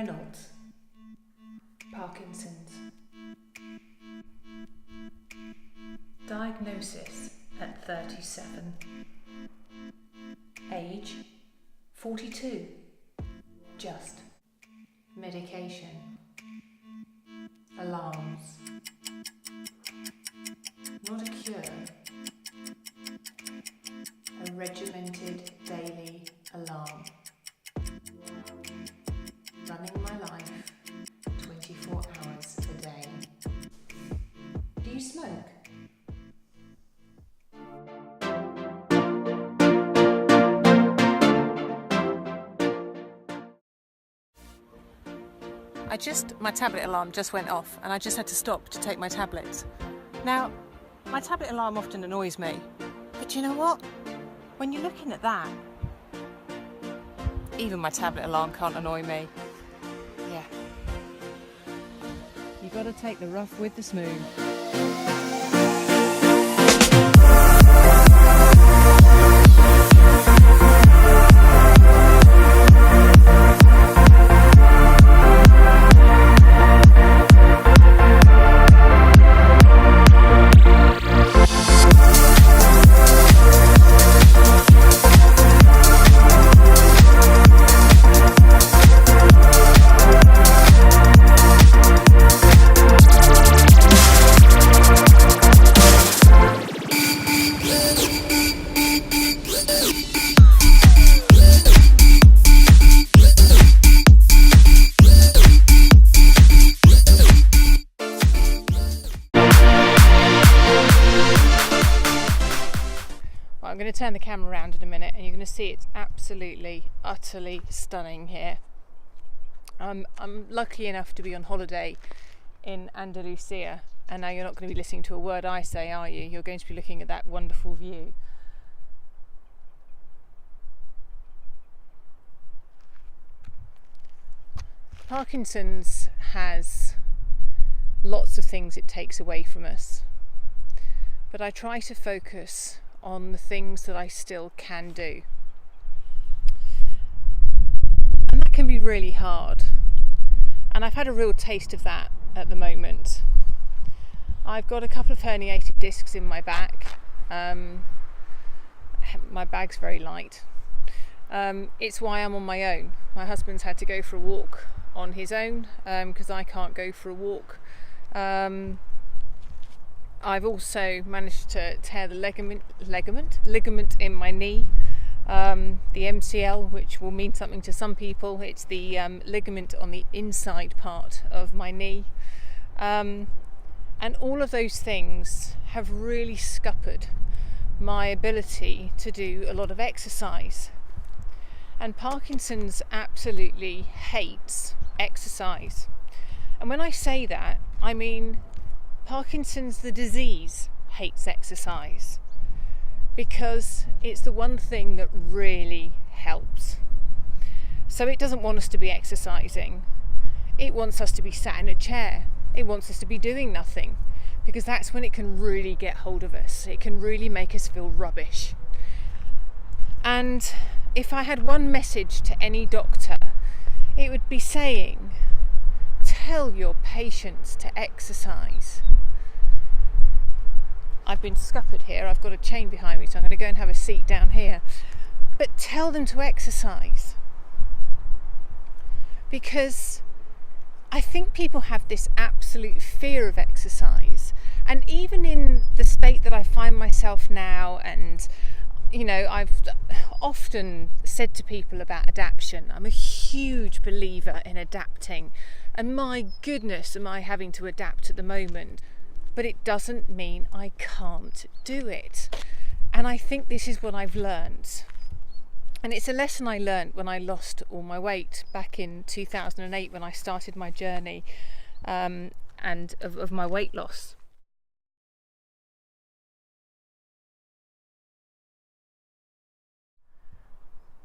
Reynolds, Parkinson's. Diagnosis at 37. Age 42. Just. Medication. Alarms. Not a cure. A regimented daily alarm. Running my life 24 hours a day. Do you smoke? My tablet alarm just went off and I just had to stop to take my tablets. Now, my tablet alarm often annoys me, but you know what? When you're looking at that, even my tablet alarm can't annoy me. Yeah. You gotta take the rough with the smooth. I'm going to turn the camera around in a minute and you're going to see it's absolutely, utterly stunning here. I'm lucky enough to be on holiday in Andalusia, and now you're not going to be listening to a word I say, are you? You're going to be looking at that wonderful view. Parkinson's has lots of things it takes away from us, but I try to focus on the things that I still can do. And that can be really hard. And I've had a real taste of that at the moment. I've got a couple of herniated discs in my back. My bag's very light. It's why I'm on my own. My husband's had to go for a walk on his own because I can't go for a walk. I've also managed to tear the ligament in my knee, the MCL, which will mean something to some people. It's the ligament on the inside part of my knee. And all of those things have really scuppered my ability to do a lot of exercise. And Parkinson's absolutely hates exercise. And when I say that, I mean Parkinson's, the disease, hates exercise because it's the one thing that really helps. So it doesn't want us to be exercising. It wants us to be sat in a chair. It wants us to be doing nothing because that's when it can really get hold of us. It can really make us feel rubbish. And if I had one message to any doctor, it would be saying, tell your patients to exercise. I've been scuppered here, I've got a chain behind me, so I'm going to go and have a seat down here. But tell them to exercise. Because I think people have this absolute fear of exercise. And even in the state that I find myself now, and you know, I've often said to people about adaptation, I'm a huge believer in adapting. And my goodness, am I having to adapt at the moment. But it doesn't mean I can't do it. And I think this is what I've learned. And it's a lesson I learned when I lost all my weight back in 2008 when I started my journey and of my weight loss.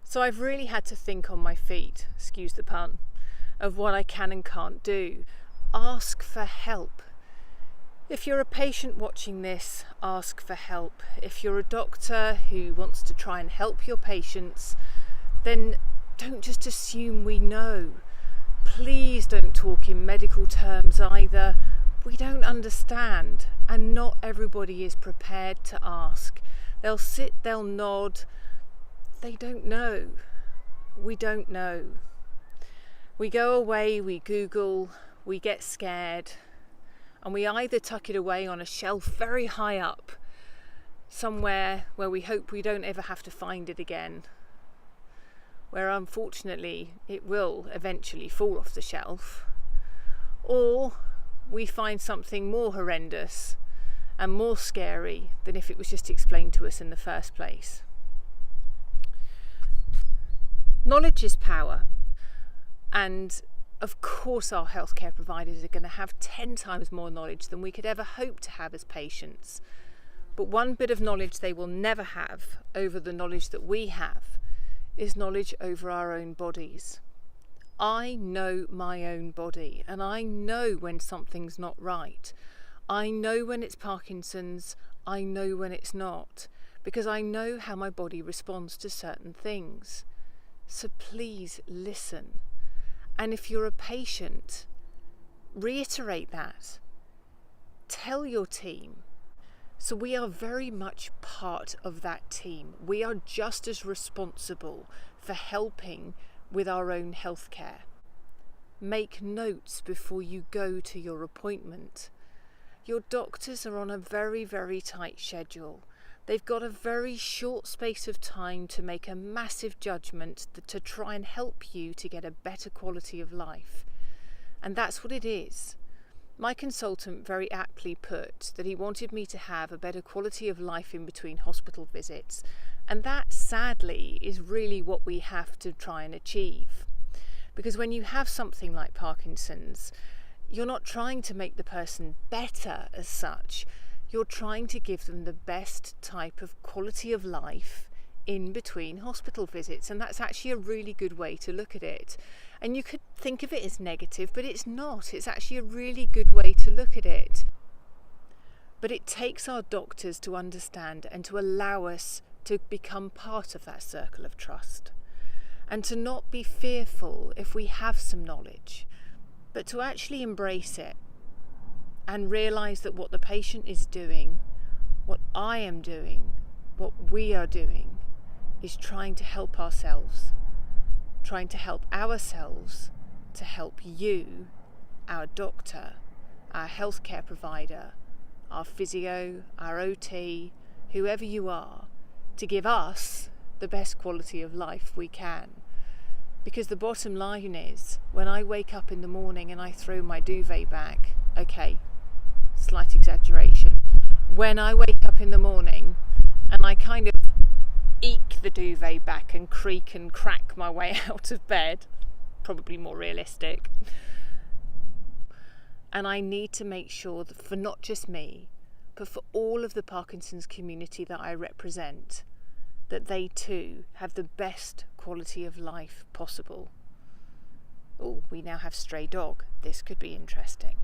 So I've really had to think on my feet, excuse the pun, of what I can and can't do. Ask for help. If you're a patient watching this, ask for help. If you're a doctor who wants to try and help your patients, then don't just assume we know. please don't talk in medical terms either. We don't understand, and not everybody is prepared to ask. They'll sit, they'll nod, they don't know. We don't know. We go away, we Google, we get scared, and we either tuck it away on a shelf very high up, somewhere where we hope we don't ever have to find it again, where unfortunately it will eventually fall off the shelf, or we find something more horrendous and more scary than if it was just explained to us in the first place. Knowledge is power, and of course our healthcare providers are going to have 10 times more knowledge than we could ever hope to have as patients. But one bit of knowledge they will never have over the knowledge that we have is knowledge over our own bodies. I know my own body, and I know when something's not right. I know when it's Parkinson's, I know when it's not, because I know how my body responds to certain things. So please listen. And if you're a patient, reiterate that. Tell your team. So we are very much part of that team. We are just as responsible for helping with our own healthcare. Make notes before you go to your appointment. Your doctors are on a very, very tight schedule. They've got a very short space of time to make a massive judgment to try and help you to get a better quality of life. And that's what it is. My consultant very aptly put that he wanted me to have a better quality of life in between hospital visits. And that, sadly, is really what we have to try and achieve. Because when you have something like Parkinson's, you're not trying to make the person better as such. You're trying to give them the best type of quality of life in between hospital visits, and that's actually a really good way to look at it. And you could think of it as negative, but it's not. It's actually a really good way to look at it. But it takes our doctors to understand and to allow us to become part of that circle of trust, and to not be fearful if we have some knowledge, but to actually embrace it and realise that what the patient is doing, what I am doing, what we are doing, is trying to help ourselves, trying to help ourselves to help you, our doctor, our healthcare provider, our physio, our OT, whoever you are, to give us the best quality of life we can. Because the bottom line is, when I wake up in the morning and I throw my duvet back, okay, slight exaggeration, when I wake up in the morning and I kind of eke the duvet back and creak and crack my way out of bed, probably more realistic, and I need to make sure that for not just me, but for all of the Parkinson's community that I represent, that they too have the best quality of life possible. Oh, we now have stray dog. This could be interesting.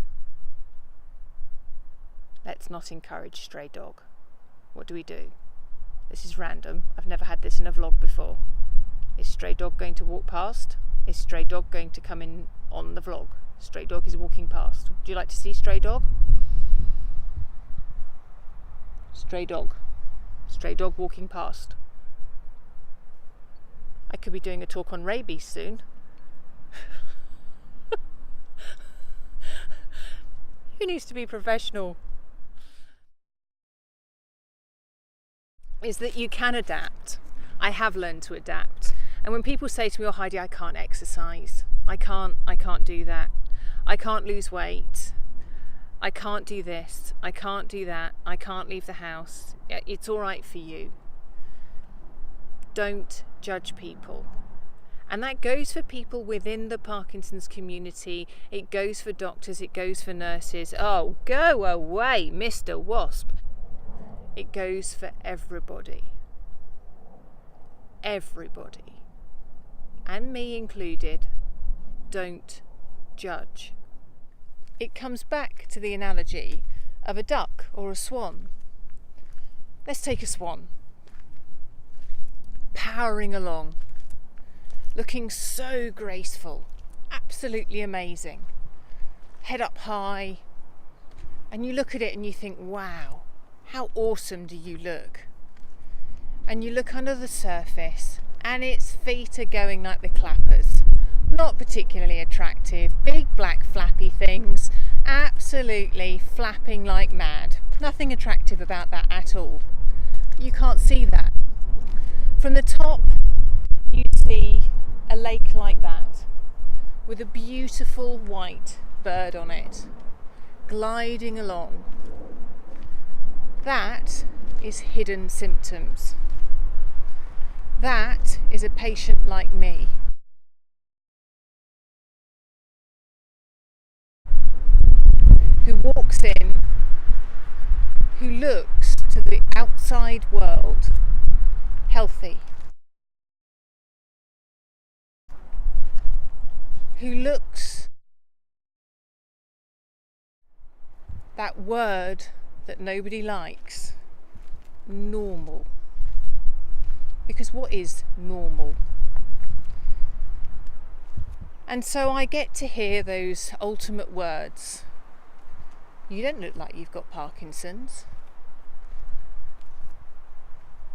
Let's not encourage stray dog. What do we do? This is random. I've never had this in a vlog before. Is stray dog going to walk past? Is stray dog going to come in on the vlog? Stray dog is walking past. Would you like to see stray dog? Stray dog. Stray dog walking past. I could be doing a talk on rabies soon. Who needs to be professional? Is that you can adapt. I have learned to adapt. And when people say to me, oh Heidi, I can't exercise. I can't do that. I can't lose weight. I can't do this. I can't do that. I can't leave the house. It's all right for you. Don't judge people. And that goes for people within the Parkinson's community. It goes for doctors. It goes for nurses. Oh, go away, Mr. Wasp. It goes for everybody. Everybody. And me included. Don't judge. It comes back to the analogy of a duck or a swan. Let's take a swan. Powering along. Looking so graceful. absolutely amazing. Head up high, and you look at it and you think, wow, how awesome do you look? And you look under the surface and its feet are going like the clappers. Not particularly attractive, big black flappy things, absolutely flapping like mad. Nothing attractive about that at all. You can't see that. From the top, you see a lake like that with a beautiful white bird on it, gliding along. That is hidden symptoms. That is a patient like me. Who walks in, who looks to the outside world healthy, who looks that word that nobody likes, normal. Because what is normal? And so I get to hear those ultimate words. You don't look like you've got Parkinson's.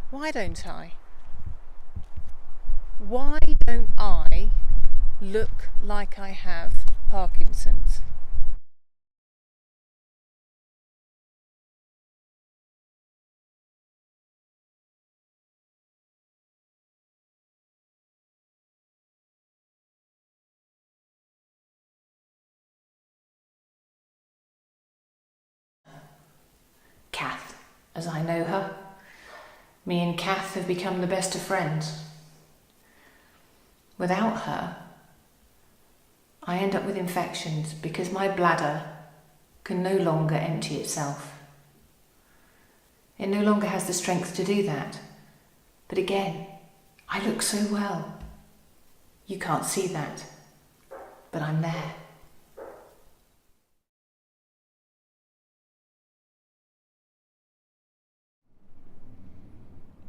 Why don't I? Why don't I look like I have Parkinson's? Kath, as I know her. Me and Kath have become the best of friends. Without her, I end up with infections because my bladder can no longer empty itself. It no longer has the strength to do that. But again, I look so well. You can't see that, but I'm there.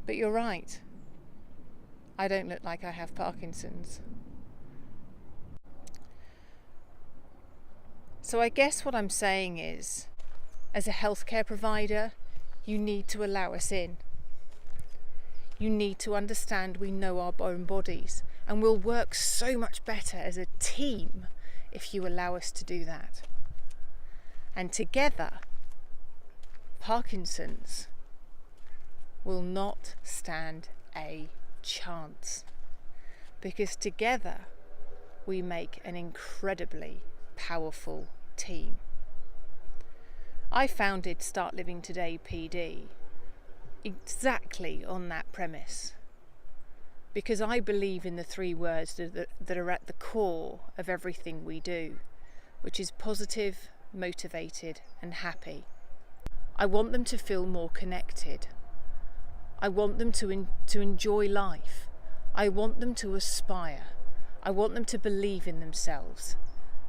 But you're right. I don't look like I have Parkinson's. So I guess what I'm saying is, as a healthcare provider, you need to allow us in. You need to understand we know our own bodies, and we'll work so much better as a team if you allow us to do that. And together, Parkinson's will not stand a chance, because together we make an incredibly powerful team. I founded Start Living Today PD exactly on that premise, because I believe in the three words that are at the core of everything we do, which is positive, motivated and happy. I want them to feel more connected. I want them to enjoy life. I want them to aspire. I want them to believe in themselves.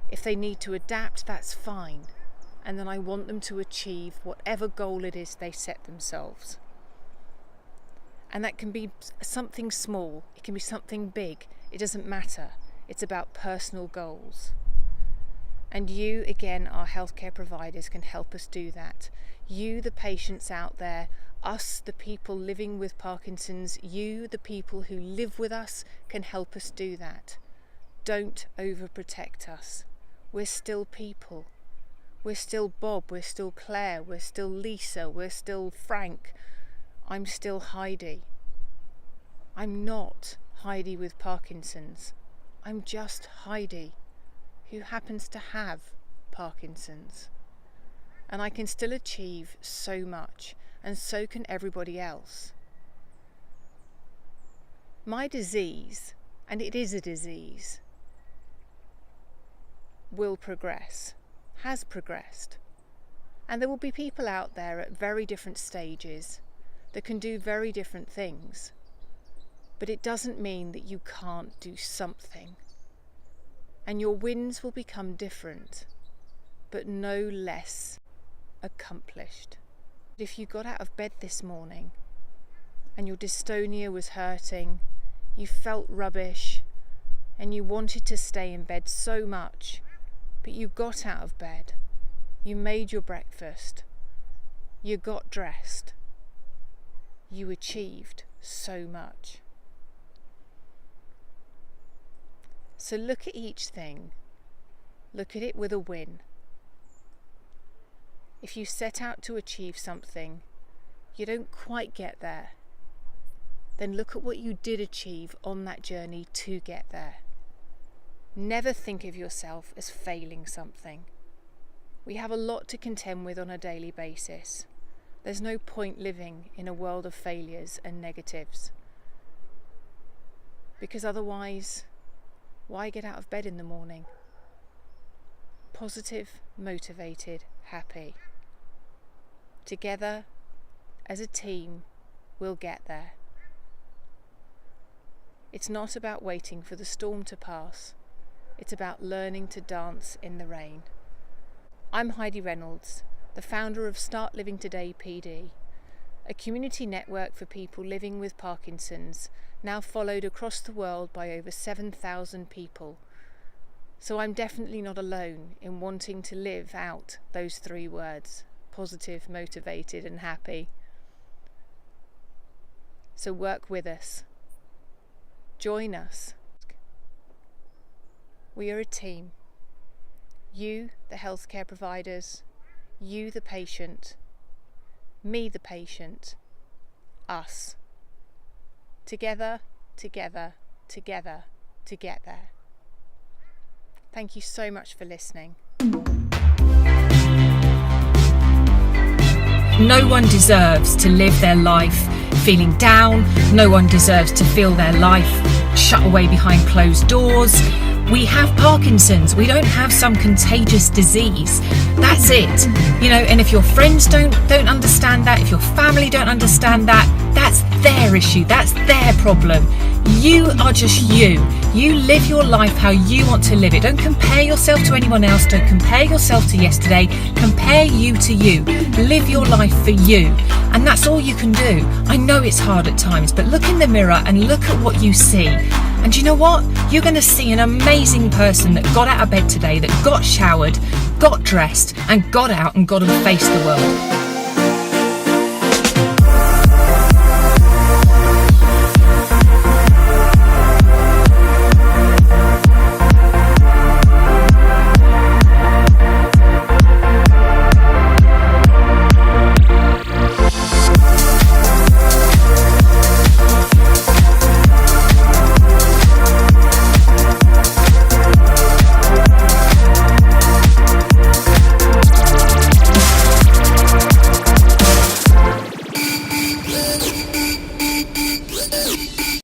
If they need to adapt, that's fine. And then I want them to achieve whatever goal it is they set themselves. And that can be something small, it can be something big, it doesn't matter. It's about personal goals. And you, again, our healthcare providers, can help us do that. You, the patients out there, us, the people living with Parkinson's, you, the people who live with us, can help us do that. Don't overprotect us. We're still people. We're still Bob, we're still Claire, we're still Lisa, we're still Frank. I'm still Heidi. I'm not Heidi with Parkinson's. I'm just Heidi, who happens to have Parkinson's. And I can still achieve so much, and so can everybody else. My disease, and it is a disease, will progress, has progressed. And there will be people out there at very different stages that can do very different things. But it doesn't mean that you can't do something. And your wins will become different, but no less accomplished. If you got out of bed this morning and your dystonia was hurting, you felt rubbish, and you wanted to stay in bed so much, but you got out of bed, you made your breakfast, you got dressed, you achieved so much. So look at each thing, look at it with a win. If you set out to achieve something, you don't quite get there, then look at what you did achieve on that journey to get there. Never think of yourself as failing something. We have a lot to contend with on a daily basis. There's no point living in a world of failures and negatives. Because otherwise, why get out of bed in the morning? Positive, motivated, happy. Together, as a team, we'll get there. It's not about waiting for the storm to pass. It's about learning to dance in the rain. I'm Heidi Reynolds, the founder of Start Living Today PD, a community network for people living with Parkinson's, now followed across the world by over 7,000 people. So I'm definitely not alone in wanting to live out those 3 words, positive, motivated and happy. So work with us. Join us. We are a team. You, the healthcare providers, you, the patient, me, the patient, us. Together, together, together to get there. Thank you so much for listening. No one deserves to live their life feeling down. No one deserves to feel their life shut away behind closed doors. We have Parkinson's. We don't have some contagious disease. That's it. And if your friends don't understand that, if your family don't understand that, that's their issue. That's their problem. You are just you. You live your life how you want to live it. Don't compare yourself to anyone else. Don't compare yourself to yesterday. Compare you to you. Live your life for you. And that's all you can do. I know it's hard at times, but look in the mirror and look at what you see. And you know what? You're going to see an amazing person that got out of bed today, that got showered, got dressed, and got out and got to face the world.